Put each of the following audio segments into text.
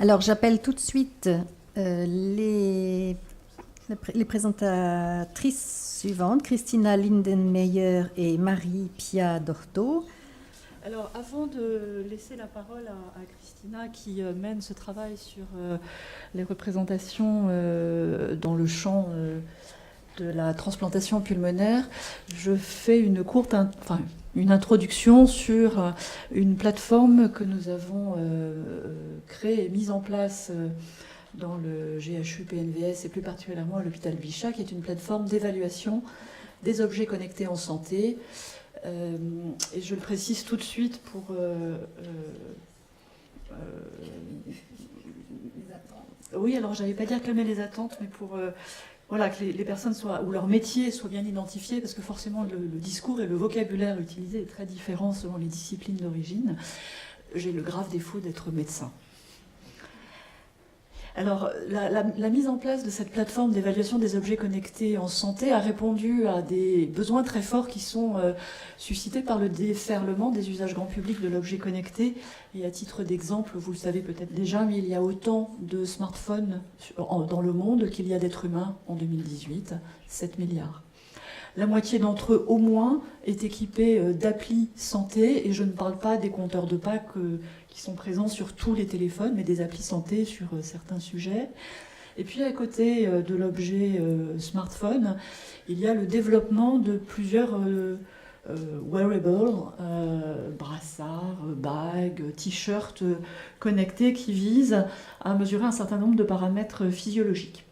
Alors, j'appelle tout de suite les, les présentatrices suivantes, Christina Lindenmeyer et Marie Pia Dorto. Alors, avant de laisser la parole à Christina qui mène ce travail sur les représentations dans le champ de la transplantation pulmonaire, je fais une courte une introduction sur une plateforme que nous avons créée et mise en place dans le GHU PNVS et plus particulièrement à l'hôpital Bichat, qui est une plateforme d'évaluation des objets connectés en santé. Et je le précise tout de suite pour oui, alors j'allais pas dire calmer les attentes, mais pour voilà, que les personnes soient, ou leur métier soit bien identifié, parce que forcément le discours et le vocabulaire utilisé est très différent selon les disciplines d'origine. J'ai le grave défaut d'être médecin. Alors, la mise en place de cette plateforme d'évaluation des objets connectés en santé a répondu à des besoins très forts qui sont suscités par le déferlement des usages grand public de l'objet connecté. Et à titre d'exemple, vous le savez peut-être déjà, mais il y a autant de smartphones dans le monde qu'il y a d'êtres humains en 2018, 7 milliards. La moitié d'entre eux, au moins, est équipée d'applis santé, et je ne parle pas des compteurs de pas qui sont présents sur tous les téléphones, mais des applis santé sur certains sujets. Et puis à côté de l'objet smartphone, il y a le développement de plusieurs wearables, brassards, bagues, t-shirts connectés qui visent à mesurer un certain nombre de paramètres physiologiques.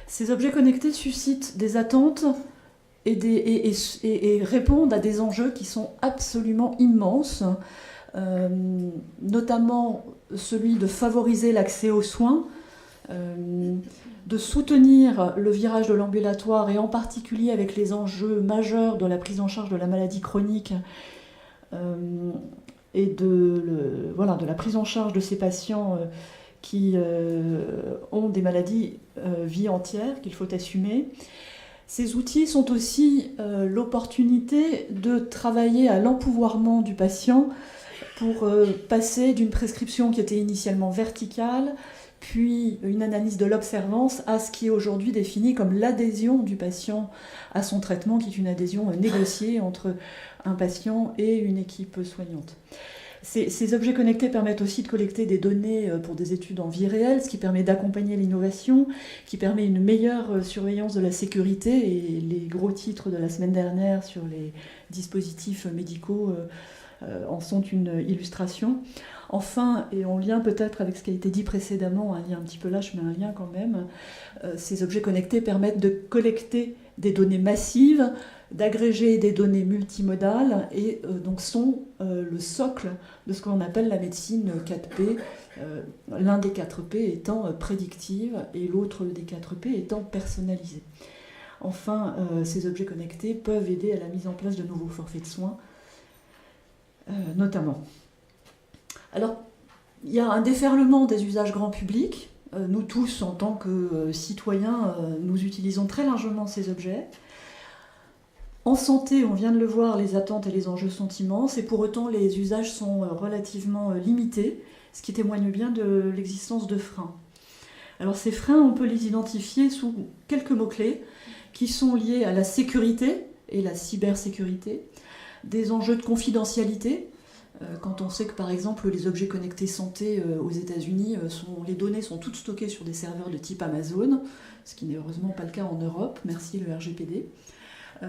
Ces objets connectés suscitent des attentes et répondent à des enjeux qui sont absolument immenses, notamment celui de favoriser l'accès aux soins, de soutenir le virage de l'ambulatoire, et en particulier avec les enjeux majeurs de la prise en charge de la maladie chronique et de la prise en charge de ces patients qui ont des maladies vie entière qu'il faut assumer. Ces outils sont aussi l'opportunité de travailler à l'empouvoirment du patient pour passer d'une prescription qui était initialement verticale, puis une analyse de l'observance, à ce qui est aujourd'hui défini comme l'adhésion du patient à son traitement, qui est une adhésion négociée entre un patient et une équipe soignante. Ces objets connectés permettent aussi de collecter des données pour des études en vie réelle, ce qui permet d'accompagner l'innovation, qui permet une meilleure surveillance de la sécurité, et les gros titres de la semaine dernière sur les dispositifs médicaux en sont une illustration. Enfin, et en lien peut-être avec ce qui a été dit précédemment, un lien un petit peu là, je mets un lien quand même, ces objets connectés permettent de collecter des données massives, d'agréger des données multimodales, et donc sont le socle de ce qu'on appelle la médecine 4P, l'un des 4P étant prédictive et l'autre des 4P étant personnalisée. Enfin, ces objets connectés peuvent aider à la mise en place de nouveaux forfaits de soins, notamment. Alors, il y a un déferlement des usages grand public. Nous tous, en tant que citoyens, nous utilisons très largement ces objets. En santé, on vient de le voir, les attentes et les enjeux sont immenses, et pour autant les usages sont relativement limités, ce qui témoigne bien de l'existence de freins. Alors ces freins, on peut les identifier sous quelques mots-clés qui sont liés à la sécurité et la cybersécurité, des enjeux de confidentialité, quand on sait que par exemple les objets connectés santé aux États-Unis, les données sont toutes stockées sur des serveurs de type Amazon, ce qui n'est heureusement pas le cas en Europe, merci le RGPD.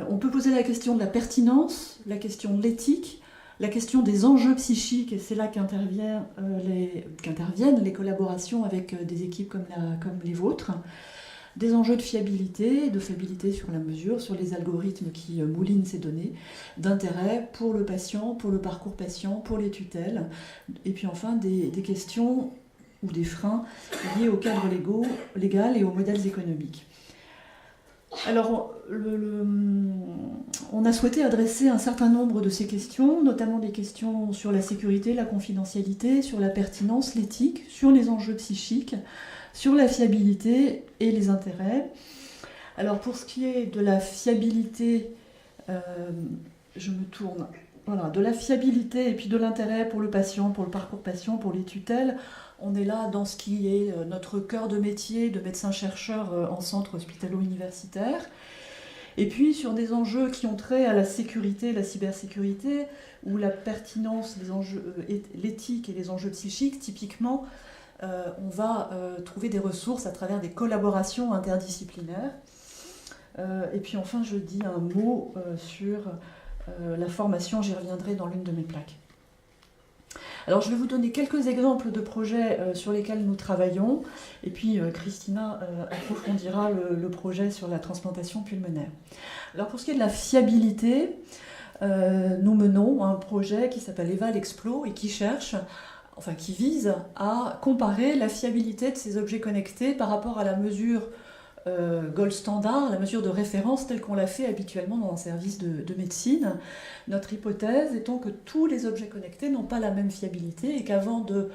On peut poser la question de la pertinence, la question de l'éthique, la question des enjeux psychiques, et c'est là qu'interviennent les collaborations avec des équipes comme les vôtres, des enjeux de fiabilité sur la mesure, sur les algorithmes qui moulinent ces données, d'intérêt pour le patient, pour le parcours patient, pour les tutelles, et puis enfin des questions ou des freins liés au cadre légal et aux modèles économiques. Alors, on a souhaité adresser un certain nombre de ces questions, notamment des questions sur la sécurité, la confidentialité, sur la pertinence, l'éthique, sur les enjeux psychiques, sur la fiabilité et les intérêts. Alors, pour ce qui est de la fiabilité, je me tourne voilà, de la fiabilité et puis de l'intérêt pour le patient, pour le parcours patient, pour les tutelles. On est là dans ce qui est notre cœur de métier de médecin-chercheur en centre hospitalo-universitaire. Et puis sur des enjeux qui ont trait à la sécurité, la cybersécurité, ou la pertinence des enjeux, l'éthique et les enjeux psychiques, typiquement, on va trouver des ressources à travers des collaborations interdisciplinaires. Et puis enfin, je dis un mot sur la formation, j'y reviendrai dans l'une de mes plaques. Alors je vais vous donner quelques exemples de projets sur lesquels nous travaillons, et puis Christina approfondira le projet sur la transplantation pulmonaire. Alors pour ce qui est de la fiabilité, nous menons un projet qui s'appelle Eval Explo et qui vise à comparer la fiabilité de ces objets connectés par rapport à la mesure gold standard, la mesure de référence telle qu'on l'a fait habituellement dans un service de médecine. Notre hypothèse étant que tous les objets connectés n'ont pas la même fiabilité et qu'avant de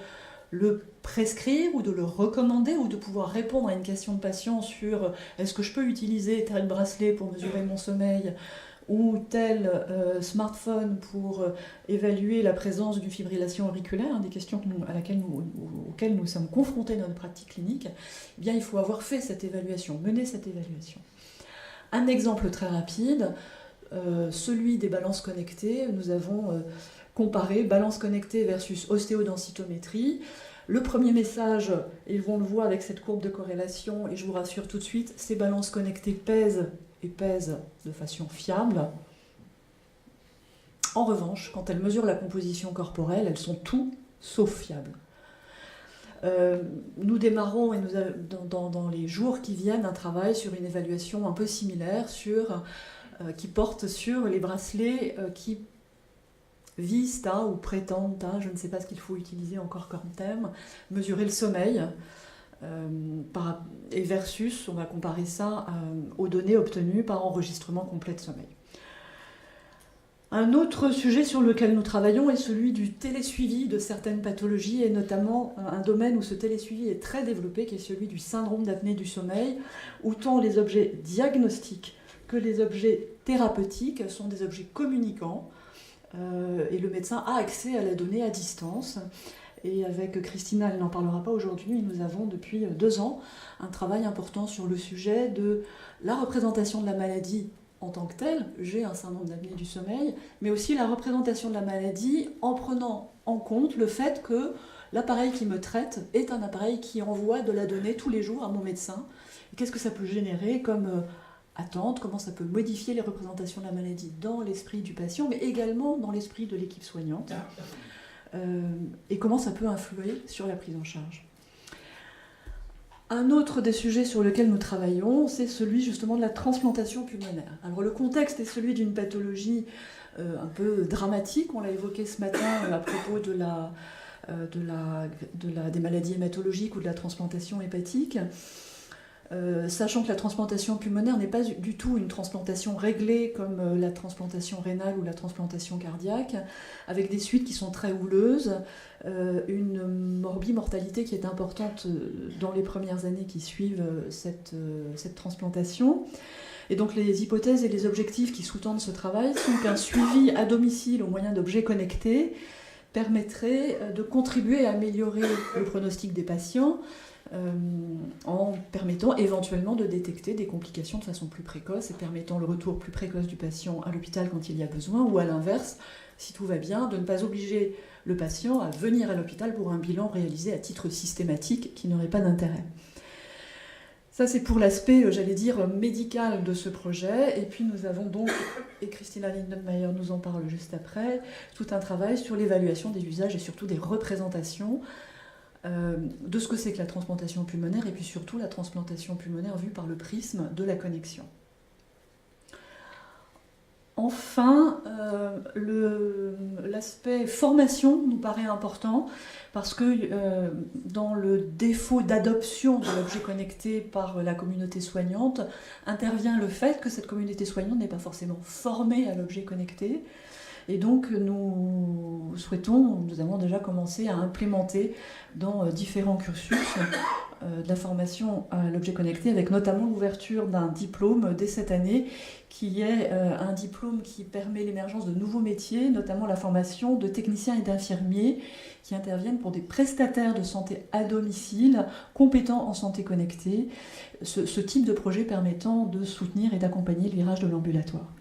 le prescrire ou de le recommander ou de pouvoir répondre à une question de patient sur est-ce que je peux utiliser tel bracelet pour mesurer mon sommeil ou tel smartphone pour évaluer la présence d'une fibrillation auriculaire, des questions auxquelles nous sommes confrontés dans notre pratique clinique, eh bien, il faut avoir fait cette évaluation, mené cette évaluation. Un exemple très rapide, celui des balances connectées. Nous avons comparé balance connectée versus ostéodensitométrie. Le premier message, et on le voit avec cette courbe de corrélation, et je vous rassure tout de suite, ces balances connectées pèsent de façon fiable. En revanche, quand elles mesurent la composition corporelle, elles sont tout sauf fiables. Nous démarrons dans les jours qui viennent un travail sur une évaluation un peu similaire qui porte sur les bracelets qui visent à ou prétendent à, je ne sais pas ce qu'il faut utiliser encore comme thème, mesurer le sommeil. Et versus, on va comparer ça aux données obtenues par enregistrement complet de sommeil. Un autre sujet sur lequel nous travaillons est celui du télésuivi de certaines pathologies, et notamment un domaine où ce télésuivi est très développé, qui est celui du syndrome d'apnée du sommeil, où tant les objets diagnostiques que les objets thérapeutiques sont des objets communicants, et le médecin a accès à la donnée à distance. Et avec Christina, elle n'en parlera pas aujourd'hui, nous avons depuis 2 ans un travail important sur le sujet de la représentation de la maladie en tant que telle, j'ai un syndrome d'apnée du sommeil, mais aussi la représentation de la maladie en prenant en compte le fait que l'appareil qui me traite est un appareil qui envoie de la donnée tous les jours à mon médecin. Et qu'est-ce que ça peut générer comme attente, comment ça peut modifier les représentations de la maladie dans l'esprit du patient, mais également dans l'esprit de l'équipe soignante. Et comment ça peut influer sur la prise en charge. Un autre des sujets sur lesquels nous travaillons, c'est celui justement de la transplantation pulmonaire. Alors le contexte est celui d'une pathologie un peu dramatique, on l'a évoqué ce matin à propos des maladies hématologiques ou de la transplantation hépatique. Sachant que la transplantation pulmonaire n'est pas du tout une transplantation réglée comme la transplantation rénale ou la transplantation cardiaque, avec des suites qui sont très houleuses, une mortalité qui est importante dans les premières années qui suivent cette transplantation. Et donc les hypothèses et les objectifs qui sous-tendent ce travail sont qu'un suivi à domicile au moyen d'objets connectés permettrait de contribuer à améliorer le pronostic des patients, en permettant éventuellement de détecter des complications de façon plus précoce et permettant le retour plus précoce du patient à l'hôpital quand il y a besoin, ou à l'inverse, si tout va bien, de ne pas obliger le patient à venir à l'hôpital pour un bilan réalisé à titre systématique qui n'aurait pas d'intérêt. Ça, c'est pour l'aspect, j'allais dire, médical de ce projet. Et puis nous avons donc, et Christina Lindenmayer nous en parle juste après, tout un travail sur l'évaluation des usages et surtout des représentations de ce que c'est que la transplantation pulmonaire, et puis surtout la transplantation pulmonaire vue par le prisme de la connexion. Enfin, l'aspect formation nous paraît important, parce que dans le défaut d'adoption de l'objet connecté par la communauté soignante, intervient le fait que cette communauté soignante n'est pas forcément formée à l'objet connecté, Et donc nous avons déjà commencé à implémenter dans différents cursus de la formation à l'objet connecté, avec notamment l'ouverture d'un diplôme dès cette année, qui est un diplôme qui permet l'émergence de nouveaux métiers, notamment la formation de techniciens et d'infirmiers qui interviennent pour des prestataires de santé à domicile, compétents en santé connectée, ce type de projet permettant de soutenir et d'accompagner le virage de l'ambulatoire.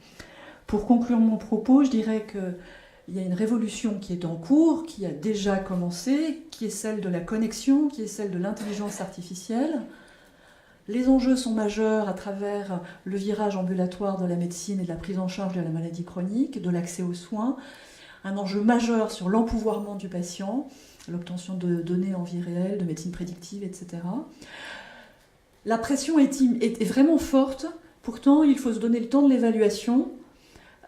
Pour conclure mon propos, je dirais qu'il y a une révolution qui est en cours, qui a déjà commencé, qui est celle de la connexion, qui est celle de l'intelligence artificielle. Les enjeux sont majeurs à travers le virage ambulatoire de la médecine et de la prise en charge de la maladie chronique, de l'accès aux soins. Un enjeu majeur sur l'empouvoirment du patient, l'obtention de données en vie réelle, de médecine prédictive, etc. La pression est vraiment forte, pourtant il faut se donner le temps de l'évaluation,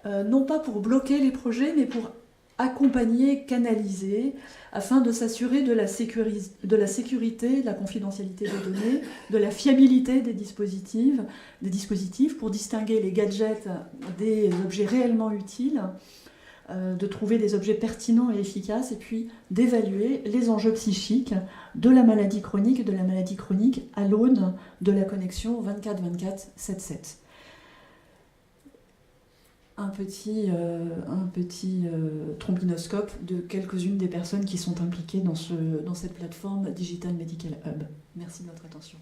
non pas pour bloquer les projets, mais pour accompagner, canaliser, afin de s'assurer de la sécurité, de la confidentialité des données, de la fiabilité des dispositifs pour distinguer les gadgets des objets réellement utiles, de trouver des objets pertinents et efficaces, et puis d'évaluer les enjeux psychiques de la maladie chronique et de la maladie chronique à l'aune de la connexion 24-24, 7-7. Un petit trombinoscope de quelques-unes des personnes qui sont impliquées dans cette plateforme Digital Medical Hub. Merci de votre attention.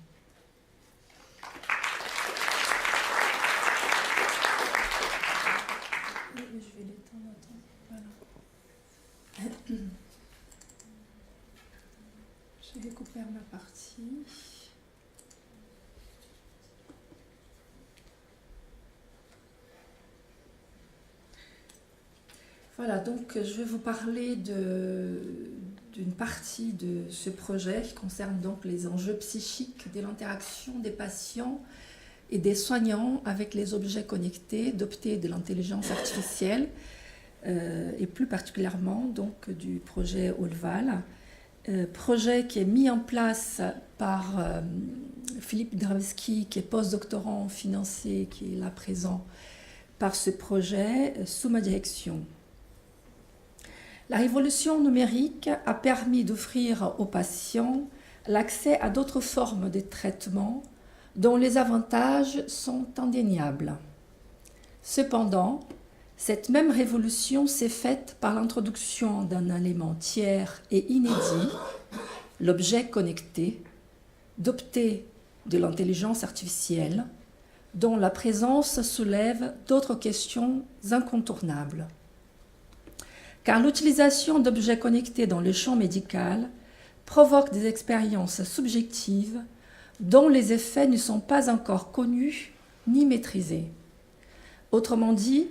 Je vais l'étendre. Voilà. Je vais couper ma partie. Voilà, donc je vais vous parler d'une partie de ce projet qui concerne donc les enjeux psychiques de l'interaction des patients et des soignants avec les objets connectés dotés de l'intelligence artificielle et plus particulièrement donc du projet Olval, projet qui est mis en place par Philippe Dravski, qui est postdoctorant financé, qui est là présent par ce projet sous ma direction. La révolution numérique a permis d'offrir aux patients l'accès à d'autres formes de traitement dont les avantages sont indéniables. Cependant, cette même révolution s'est faite par l'introduction d'un élément tiers et inédit, l'objet connecté, doté de l'intelligence artificielle, dont la présence soulève d'autres questions incontournables. Car l'utilisation d'objets connectés dans le champ médical provoque des expériences subjectives dont les effets ne sont pas encore connus ni maîtrisés. Autrement dit,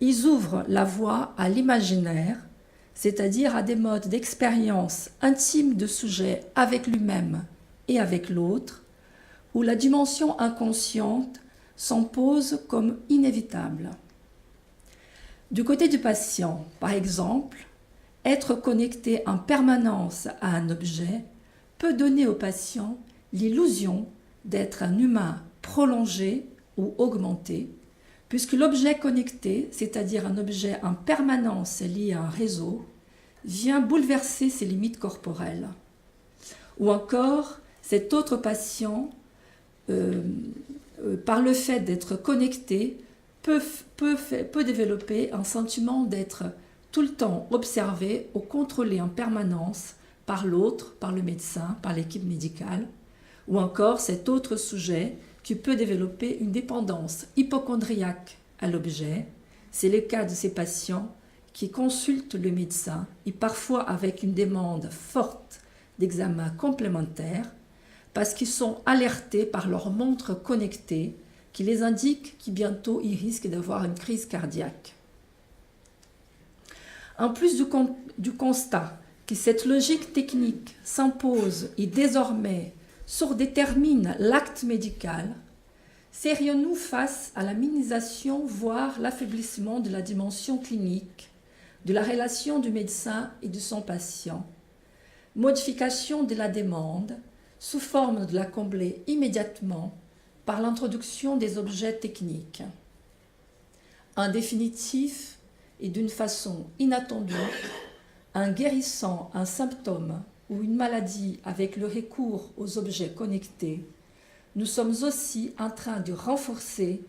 ils ouvrent la voie à l'imaginaire, c'est-à-dire à des modes d'expérience intimes de sujet avec lui-même et avec l'autre, où la dimension inconsciente s'impose comme inévitable. Du côté du patient, par exemple, être connecté en permanence à un objet peut donner au patient l'illusion d'être un humain prolongé ou augmenté, puisque l'objet connecté, c'est-à-dire un objet en permanence lié à un réseau, vient bouleverser ses limites corporelles. Ou encore, cet autre patient, par le fait d'être connecté, peut développer un sentiment d'être tout le temps observé ou contrôlé en permanence par l'autre, par le médecin, par l'équipe médicale, ou encore cet autre sujet qui peut développer une dépendance hypocondriaque à l'objet. C'est le cas de ces patients qui consultent le médecin et parfois avec une demande forte d'examen complémentaire parce qu'ils sont alertés par leur montre connectée qui les indique qu'ils bientôt ils risquent d'avoir une crise cardiaque. En plus du constat que cette logique technique s'impose et désormais surdétermine l'acte médical, serions-nous face à la minimisation, voire l'affaiblissement de la dimension clinique, de la relation du médecin et de son patient, modification de la demande sous forme de la combler immédiatement par l'introduction des objets techniques. En définitive, et d'une façon inattendue, en guérissant un symptôme ou une maladie avec le recours aux objets connectés, nous sommes aussi en train de renforcer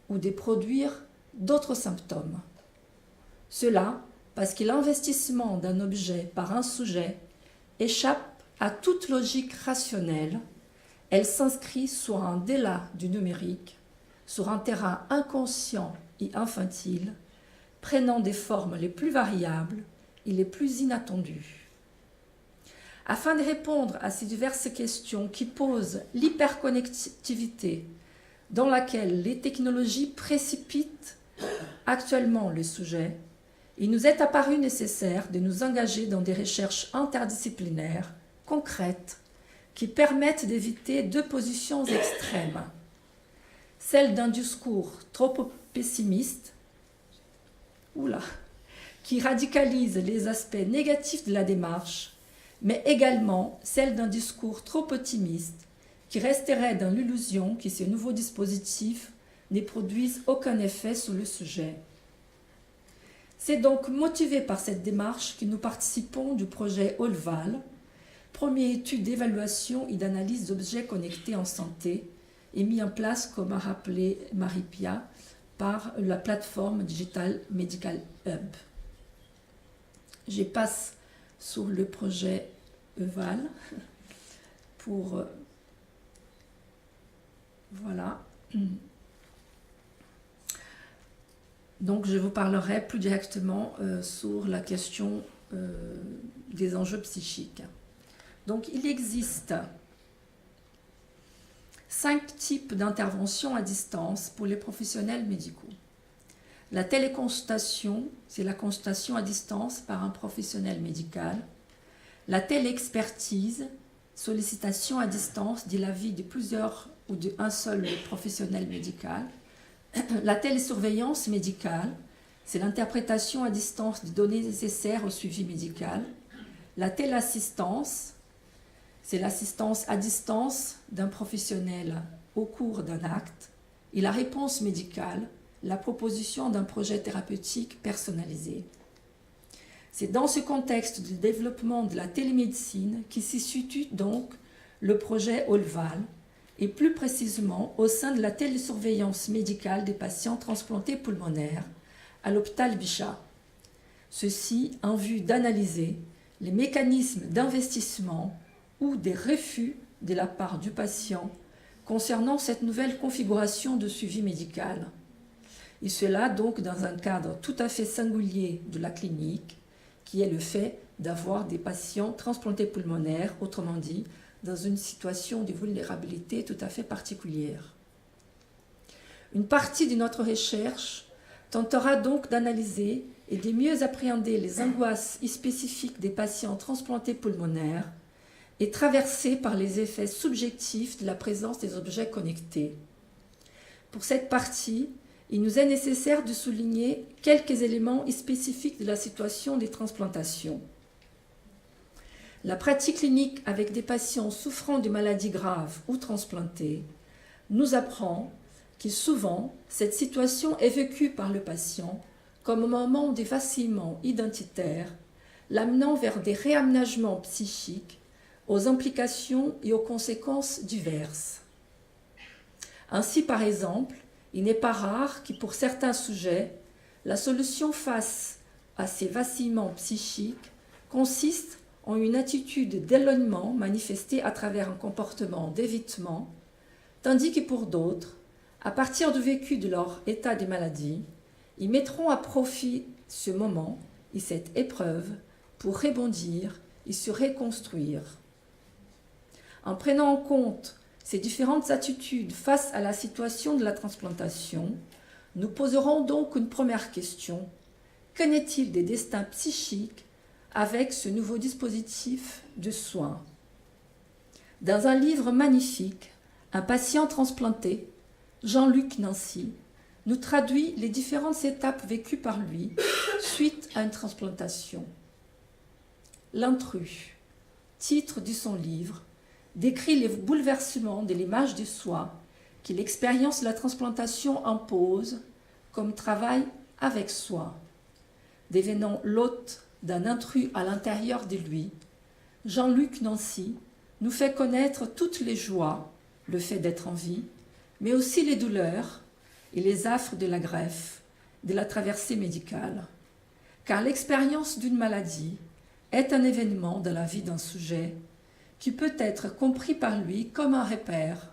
ou de produire d'autres symptômes. Cela parce que l'investissement d'un objet par un sujet échappe à toute logique rationnelle. Elle s'inscrit sur un delà du numérique, sur un terrain inconscient et infantile, prenant des formes les plus variables et les plus inattendues. Afin de répondre à ces diverses questions qui posent l'hyperconnectivité dans laquelle les technologies précipitent actuellement le sujet, il nous est apparu nécessaire de nous engager dans des recherches interdisciplinaires, concrètes, qui permettent d'éviter deux positions extrêmes. Celle d'un discours trop pessimiste, qui radicalise les aspects négatifs de la démarche, mais également celle d'un discours trop optimiste, qui resterait dans l'illusion que ces nouveaux dispositifs ne produisent aucun effet sur le sujet. C'est donc motivé par cette démarche que nous participons du projet OLVAL, première étude d'évaluation et d'analyse d'objets connectés en santé, et mis en place, comme a rappelé Marie-Pia, par la plateforme Digital Medical Hub. Je passe sur le projet EVAL pour... voilà. Donc, je vous parlerai plus directement sur la question des enjeux psychiques. Donc, il existe 5 types d'interventions à distance pour les professionnels médicaux. La téléconsultation, c'est la consultation à distance par un professionnel médical. La téléexpertise, sollicitation à distance de l'avis de plusieurs ou d'un seul professionnel médical. La télésurveillance médicale, c'est l'interprétation à distance des données nécessaires au suivi médical. La téléassistance, c'est l'assistance à distance d'un professionnel au cours d'un acte. Et la réponse médicale, la proposition d'un projet thérapeutique personnalisé. C'est dans ce contexte de développement de la télémédecine qui s'y situe donc le projet OLVAL, et plus précisément au sein de la télésurveillance médicale des patients transplantés pulmonaires à l'hôpital Bichat. Ceci en vue d'analyser les mécanismes d'investissement ou des refus de la part du patient concernant cette nouvelle configuration de suivi médical. Et cela donc dans un cadre tout à fait singulier de la clinique, qui est le fait d'avoir des patients transplantés pulmonaires, autrement dit, dans une situation de vulnérabilité tout à fait particulière. Une partie de notre recherche tentera donc d'analyser et de mieux appréhender les angoisses spécifiques des patients transplantés pulmonaires et traversés par les effets subjectifs de la présence des objets connectés. Pour cette partie, il nous est nécessaire de souligner quelques éléments spécifiques de la situation des transplantations. La pratique clinique avec des patients souffrant de maladies graves ou transplantés nous apprend que souvent, cette situation est vécue par le patient comme un moment de vacillement identitaire, l'amenant vers des réaménagements psychiques aux implications et aux conséquences diverses. Ainsi, par exemple, il n'est pas rare que pour certains sujets, la solution face à ces vacillements psychiques consiste en une attitude d'éloignement manifestée à travers un comportement d'évitement, tandis que pour d'autres, à partir du vécu de leur état de maladie, ils mettront à profit ce moment et cette épreuve pour rebondir et se reconstruire. En prenant en compte ces différentes attitudes face à la situation de la transplantation, nous poserons donc une première question. Qu'en est-il des destins psychiques avec ce nouveau dispositif de soins? Dans un livre magnifique, Un patient transplanté, Jean-Luc Nancy nous traduit les différentes étapes vécues par lui suite à une transplantation. L'intrus, titre de son livre, décrit les bouleversements de l'image de soi que l'expérience de la transplantation impose comme travail avec soi. devenant l'hôte d'un intrus à l'intérieur de lui, Jean-Luc Nancy nous fait connaître toutes les joies, le fait d'être en vie, mais aussi les douleurs et les affres de la greffe, de la traversée médicale. Car l'expérience d'une maladie est un événement dans la vie d'un sujet qui peut être compris par lui comme un repère,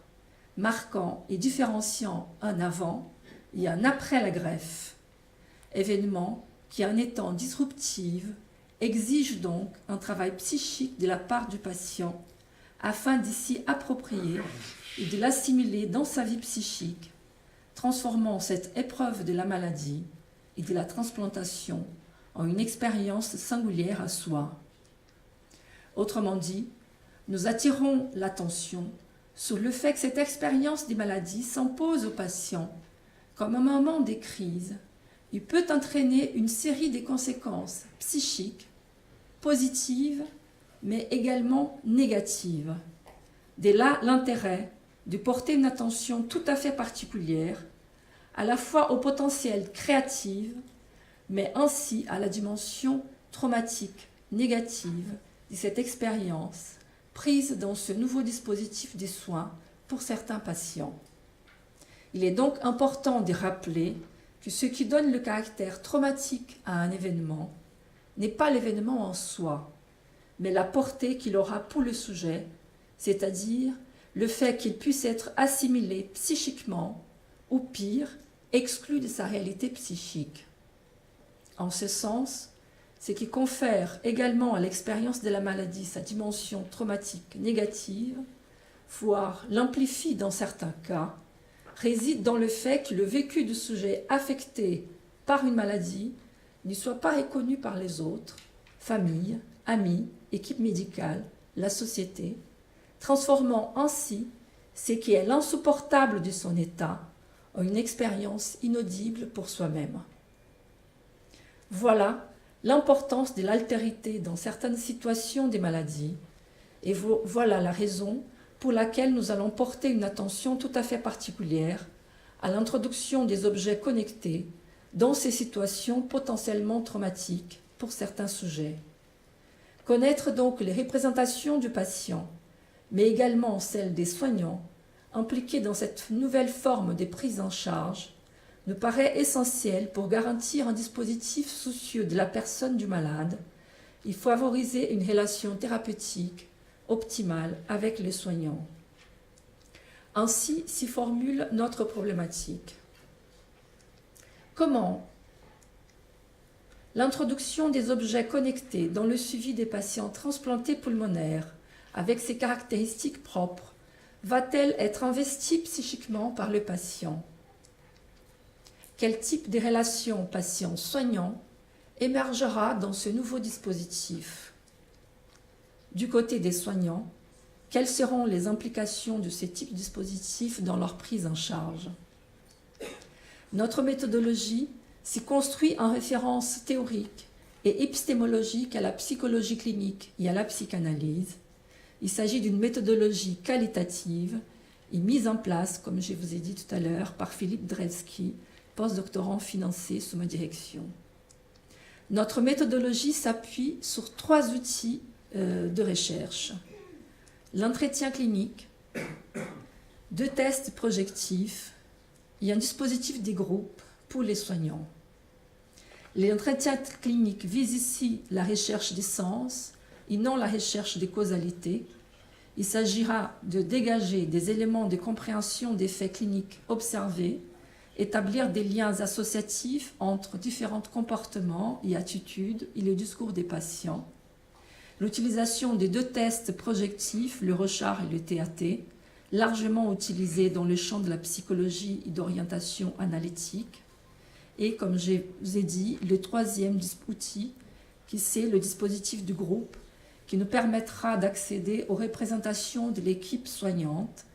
marquant et différenciant un avant et un après la greffe. Événement qui, en étant disruptif, exige donc un travail psychique de la part du patient afin d'y s'y approprier et de l'assimiler dans sa vie psychique, transformant cette épreuve de la maladie et de la transplantation en une expérience singulière à soi. Autrement dit, nous attirons l'attention sur le fait que cette expérience des maladies s'impose au patient comme un moment des crises. Il peut entraîner une série de conséquences psychiques, positives, mais également négatives. Dès là, l'intérêt de porter une attention tout à fait particulière, à la fois au potentiel créatif, mais ainsi à la dimension traumatique, négative de cette expérience prise dans ce nouveau dispositif des soins pour certains patients. Il est donc important de rappeler que ce qui donne le caractère traumatique à un événement n'est pas l'événement en soi, mais la portée qu'il aura pour le sujet, c'est-à-dire le fait qu'il puisse être assimilé psychiquement, ou pire, exclu de sa réalité psychique. En ce sens, ce qui confère également à l'expérience de la maladie sa dimension traumatique négative, voire l'amplifie dans certains cas, réside dans le fait que le vécu du sujet affecté par une maladie ne soit pas reconnu par les autres, famille, amis, équipe médicale, la société, transformant ainsi ce qui est l'insupportable de son état en une expérience inaudible pour soi-même. Voilà l'importance de l'altérité dans certaines situations des maladies, et voilà la raison pour laquelle nous allons porter une attention tout à fait particulière à l'introduction des objets connectés dans ces situations potentiellement traumatiques pour certains sujets. Connaître donc les représentations du patient, mais également celles des soignants, impliqués dans cette nouvelle forme de prise en charge, nous paraît essentiel pour garantir un dispositif soucieux de la personne du malade et favoriser une relation thérapeutique optimale avec les soignants. Ainsi s'y formule notre problématique. Comment l'introduction des objets connectés dans le suivi des patients transplantés pulmonaires avec ses caractéristiques propres va-t-elle être investie psychiquement par le patient? Quel type de relation patient-soignant émergera dans ce nouveau dispositif? Du côté des soignants, quelles seront les implications de ce type de dispositif dans leur prise en charge? Notre méthodologie s'y construit en référence théorique et épistémologique à la psychologie clinique et à la psychanalyse. Il s'agit d'une méthodologie qualitative et mise en place, comme je vous ai dit tout à l'heure, par Philippe Drelsky, postdoctorant financé sous ma direction. Notre méthodologie s'appuie sur 3 outils de recherche. L'entretien clinique, 2 tests projectifs et un dispositif des groupes pour les soignants. L'entretien clinique vise ici la recherche des sens et non la recherche des causalités. Il s'agira de dégager des éléments de compréhension des faits cliniques observés, établir des liens associatifs entre différents comportements et attitudes et le discours des patients. L'utilisation des 2 tests projectifs, le Rorschach et le TAT, largement utilisés dans le champ de la psychologie et d'orientation analytique. Et comme je vous ai dit, le 3e outil, qui c'est le dispositif du groupe, qui nous permettra d'accéder aux représentations de l'équipe soignante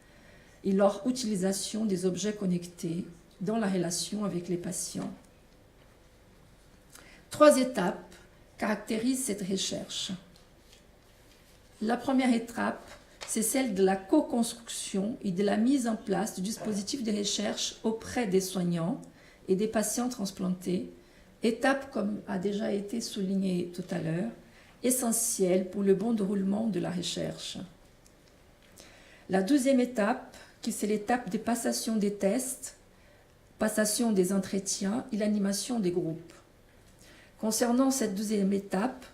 et leur utilisation des objets connectés dans la relation avec les patients. 3 étapes caractérisent cette recherche. La première étape, c'est celle de la co-construction et de la mise en place du dispositif de recherche auprès des soignants et des patients transplantés étape, comme a déjà été souligné tout à l'heure, essentielle pour le bon déroulement de la recherche. La deuxième étape, qui c'est l'étape des passations des tests, passation des entretiens et l'animation des groupes. Concernant cette deuxième étape,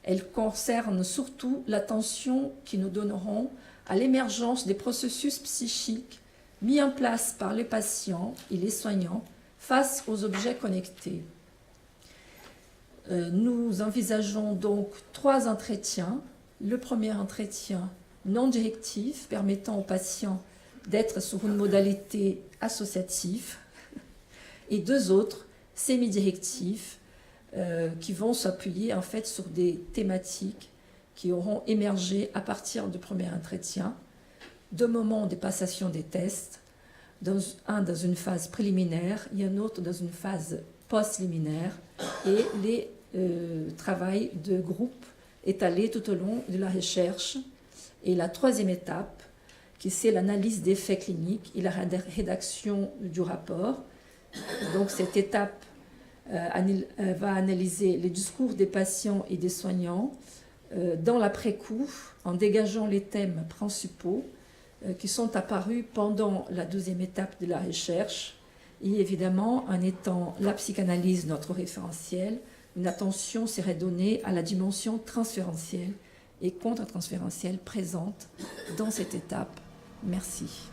elle concerne surtout l'attention que nous donnerons à l'émergence des processus psychiques mis en place par les patients et les soignants face aux objets connectés. Nous envisageons donc 3 entretiens. Le premier entretien non directif, permettant aux patients d'être sur une modalité associative, et 2 autres semi-directifs qui vont s'appuyer en fait sur des thématiques qui auront émergé à partir du premier entretien, 2 moments de passation des tests, un dans une phase préliminaire et un autre dans une phase post-liminaire, et les travail de groupe étalés tout au long de la recherche. Et la troisième étape, qui c'est l'analyse des faits cliniques et la rédaction du rapport. Donc cette étape va analyser les discours des patients et des soignants dans l'après-coup, en dégageant les thèmes principaux qui sont apparus pendant la deuxième étape de la recherche. Et évidemment, en étant la psychanalyse notre référentiel, une attention serait donnée à la dimension transférentielle et contre-transférentielle présente dans cette étape. Merci.